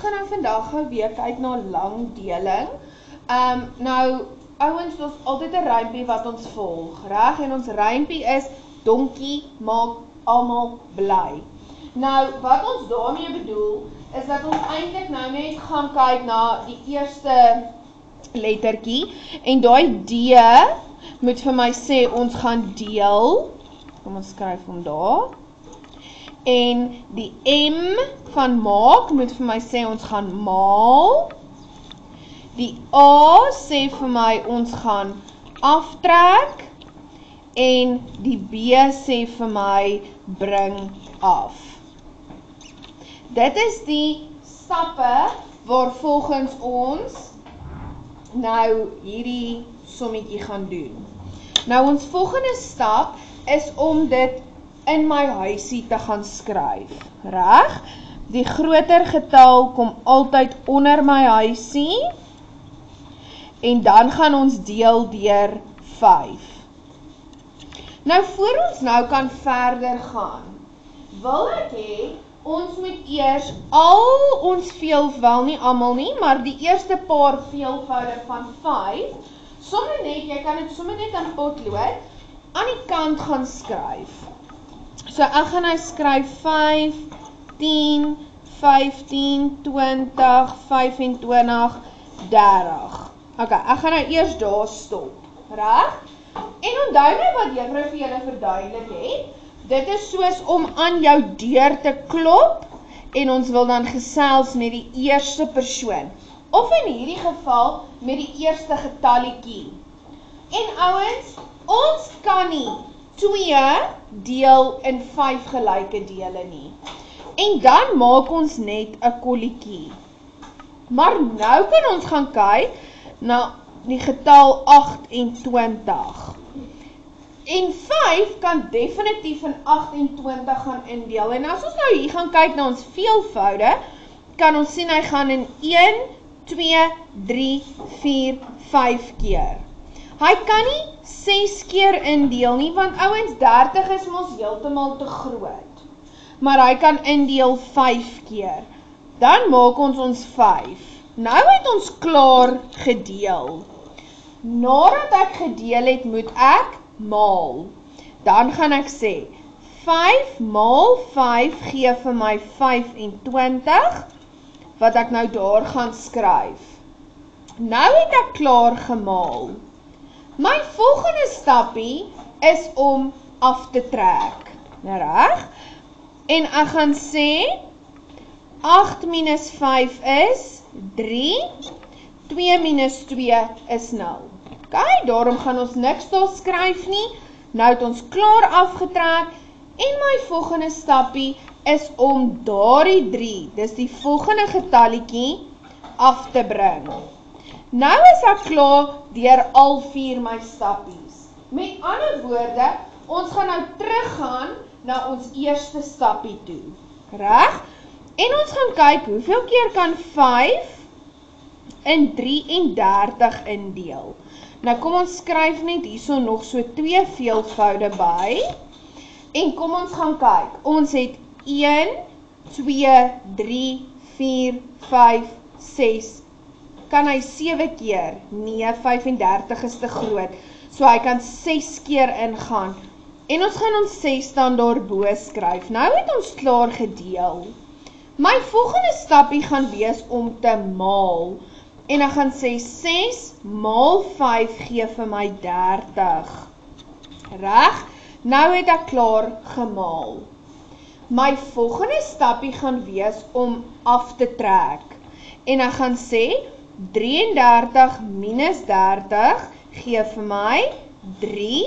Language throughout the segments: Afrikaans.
gaan nou vandag gou weer kyk na langdeling. Nou, ouens, ons altyd 'n rympie wat ons volg, reg? En ons rympie is, donkie maak almal bly. Nou, wat ons daarmee bedoel, is dat ons eintlik nou net gaan kyk na die eerste lettertjie, en daai D moet vir my sê, ons gaan deel, kom ons skryf hom daar, en die M van maak moet vir my sê, ons gaan maal, die A sê vir my, ons gaan aftrek, en die B sê vir my, bring af. Dit is die stappe waar volgens ons nou hierdie sommetjie gaan doen. Nou ons volgende stap is om dit in my huisie te gaan skryf, reg? Die groter getal kom altyd onder my huisie, en dan gaan ons deel deur 5. Nou, voor ons nou kan verder gaan, wil ek hê, ons moet eers al ons wel nie almal nie, maar die eerste paar veelvoude van 5, sommer net, jy kan dit sommer net aan potlood, aan die kant gaan skryf. So ek gaan nou skryf 5, 10, 15, 20, 25, 30. Ok, ek gaan nou eers daar stop, reg? En onthou nou wat juffrou vir julle verduidelik het, dit is soos om aan jou deur te klop, en ons wil dan gesels met die eerste persoon, of in hierdie geval, met die eerste getalletjie. En ouens, ons kan nie 2 deel in 5 gelyke dele nie. En dan maak ons net 'n kolletjie. Maar nou kan ons gaan kyk na die getal 28. En 5 kan definitief in 28 gaan indeel. En as ons nou hier gaan kyk na ons veelvoude, kan ons sien hy gaan in 1, 2, 3, 4, 5 keer. Hy kan nie 6 keer indeel nie, want ouens 30 is mos heeltemal te groot. Maar hy kan indeel 5 keer. Dan maak ons 5. Nou het ons klaar gedeel. Nadat ek gedeel het, moet ek maal. Dan gaan ek sê, 5 maal 5 gee vir my 25, wat ek nou daar gaan skryf. Nou het ek klaar gemaal. My volgende stappie is om af te trek, reg? En ek gaan sê, 8 minus 5 is 3, 2 minus 2 is 0. Ok, daarom gaan ons niks daar skryf nie, nou het ons klaar afgetrek, en my volgende stappie is om daardie 3, dis die volgende getalletjie, af te bring. Nou is ek klaar deur al 4 my stappies. Met ander woorde, ons gaan nou teruggaan na ons eerste stappie toe, reg? En ons gaan kyk, hoeveel keer kan 5 in 33 indeel? Nou kom ons skryf net hierso nog so 2 veelvoude by, en kom ons gaan kyk, ons het 1, 2, 3, 4, 5, 6, kan hy 7 keer? Nee, 35 is te groot, so hy kan 6 keer ingaan, en ons gaan ons 6 dan daarbo skryf. Nou het ons klaar gedeel. My volgende stappie gaan wees om te maal, en ek gaan sê 6 maal 5 gee vir my 30. Reg? Nou het ek klaar gemaal. My volgende stappie gaan wees om af te trek, en ek gaan sê 33 minus 30 gee vir my 3.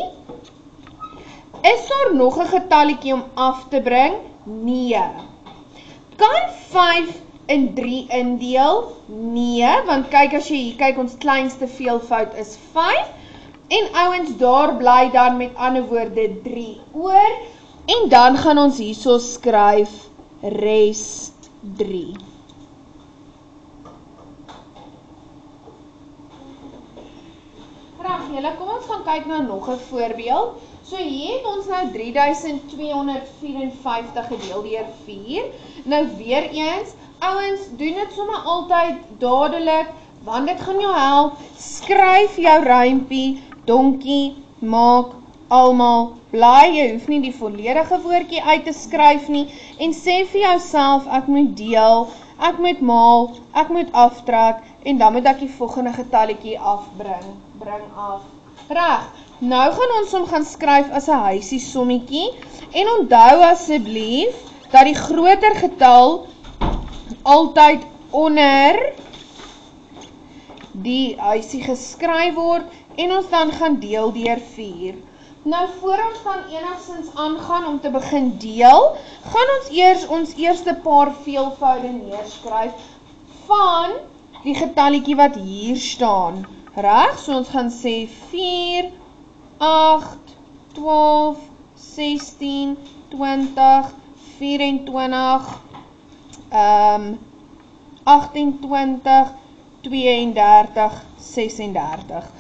Is daar nog 'n getalletjie om af te bring? Nee. Kan 5 in 3 indeel? Nee, want kyk as jy hier kyk, ons kleinste veelvoud is 5, en ouens daar bly dan met ander woorde 3 oor, en dan gaan ons hierso skryf res 3. Reg, julle, kom ons gaan kyk na nog 'n voorbeeld. So hier het ons nou 3254 gedeel deur 4. Nou weer eens, ouens, doen dit sommer altyd dadelik, want dit gaan jou help. Skryf jou rympie, donkie, maak, almal, bly, jy hoef nie die volledige woordjie uit te skryf nie, en sê vir jouself, ek moet deel, ek moet maal, ek moet aftrek, en dan moet ek die volgende getalletjie afbring, bring af. Reg, nou gaan ons hom gaan skryf as 'n huisie sommetjie, en onthou asseblief, dat die groter getal altyd onder die huisie geskryf word, en ons dan gaan deel deur 4. Nou, voor ons dan enigstens aangaan om te begin deel, gaan ons eers ons eerste paar veelvoude neerskryf van die getalletjie wat hier staan. Reg, so ons gaan sê 4, 8, 12, 16, 20, 24, 28, 32, 36.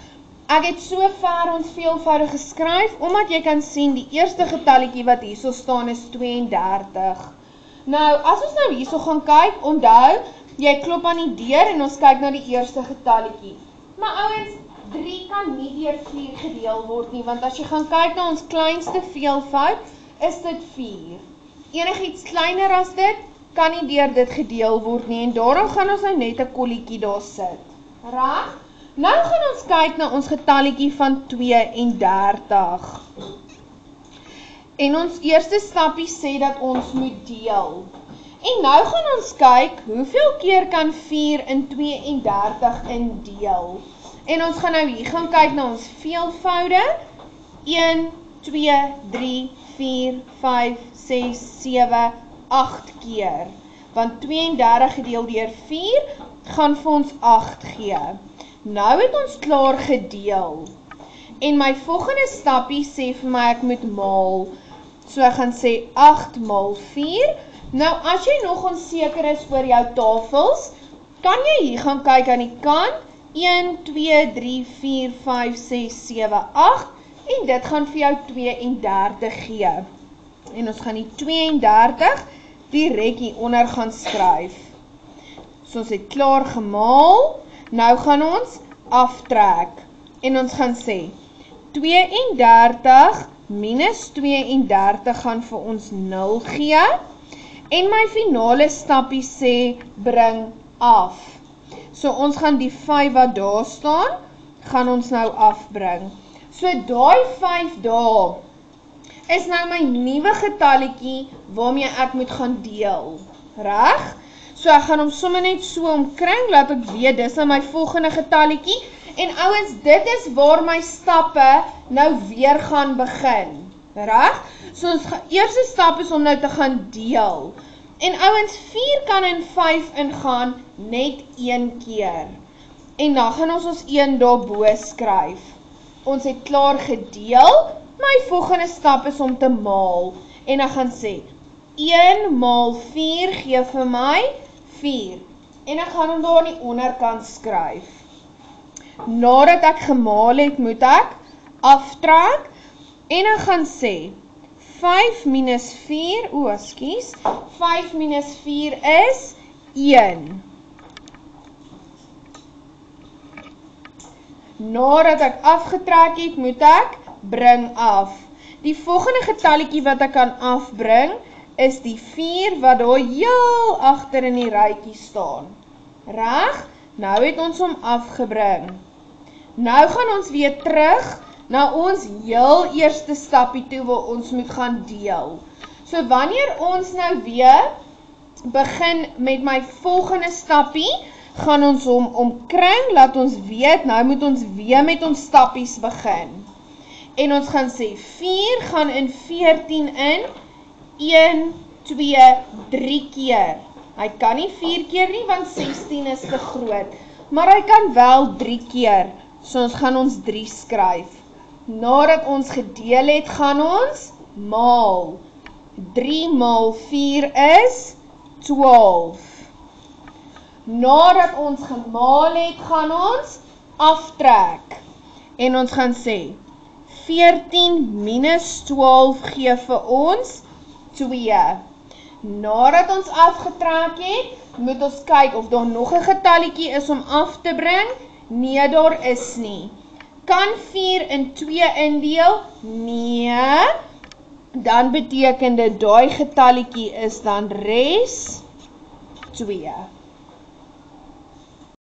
Ek het so ver ons veelvoudig geskryf, omdat jy kan sien die eerste getalletjie wat hierso staan is 32. Nou, as ons nou hierso gaan kyk, onthou, jy klop aan die deur en ons kyk na die eerste getalletjie. Maar ouens, 3 kan nie deur 4 gedeel word nie, want as jy gaan kyk na ons kleinste veelvoud, is dit 4. Enigiets kleiner as dit, kan nie deur dit gedeel word nie, en daarom gaan ons nou net 'n kolletjie daar sit. Reg? Nou gaan ons kyk na ons getalletjie van 32. En ons eerste stappie sê dat ons moet deel. En nou gaan ons kyk, hoeveel keer kan 4 in 32 indeel? En ons gaan nou hier gaan kyk na ons veelvoude. 1, 2, 3, 4, 5, 6, 7, 8 keer. Want 32 gedeel deur 4 gaan vir ons 8 gee. Nou het ons klaar gedeel. En my volgende stappie sê vir my ek moet maal. So ek gaan sê 8 maal 4. Nou as jy nog onseker is oor jou tafels, kan jy hier gaan kyk aan die kant. 1, 2, 3, 4, 5, 6, 7, 8. En dit gaan vir jou 32 gee. En ons gaan die 32 direk hieronder gaan skryf. So ons het klaar gemaal. Nou gaan ons aftrek. En ons gaan sê 32 minus 32 gaan vir ons 0 gee. En my finale stappie sê bring af. So ons gaan die 5 wat daar staan, gaan ons nou afbring. So daai 5 daar is nou my nuwe getalletjie waarmee ek moet gaan deel. Reg? So ek gaan hom sommer net so omkring, laat ek weet, dis nou my volgende getalletjie. En ouens, dit is waar my stappe nou weer gaan begin. Reg? So ons eerste stap is om nou te gaan deel. En ouens, 4 kan in 5 ingaan net 1 keer. En dan gaan ons 1 daarbo skryf. Ons het klaar gedeel. My volgende stap is om te maal. En ek gaan sê 1 maal 4 gee vir my 4. En ek gaan hom daar aan die onderkant skryf. Nadat ek gemaal het, moet ek aftrek. En ek gaan sê 5 minus 4, ekskuus, 5 minus 4 is 1. Nadat ek afgetrek het, moet ek bring af. Die volgende getalletjie wat ek kan afbring, is die 4 wat daar heel agter in die rytjie staan. Reg? Nou het ons hom afgebring. Nou gaan ons weer terug na ons heel eerste stappie toe waar ons moet gaan deel. So wanneer ons nou weer begin met my volgende stappie, gaan ons hom omkring, laat ons weet, nou moet ons weer met ons stappies begin. En ons gaan sê 4 gaan in 14 in, 1, 2, 3 keer. Hy kan nie 4 keer nie, want 16 is te groot. Maar hy kan wel 3 keer, so ons gaan ons 3 skryf. Nadat ons gedeel het, gaan ons maal. 3 maal 4 is 12. Nadat ons gemaal het, gaan ons aftrek. En ons gaan sê 14 minus 12 gee vir ons 2. Nadat ons afgetrek het, moet ons kyk of daar nog 'n getalletjie is om af te bring. Nee, daar is nie. Kan 4 in 2 indeel? Nee. Dan beteken dit daai getalletjie is dan res 2.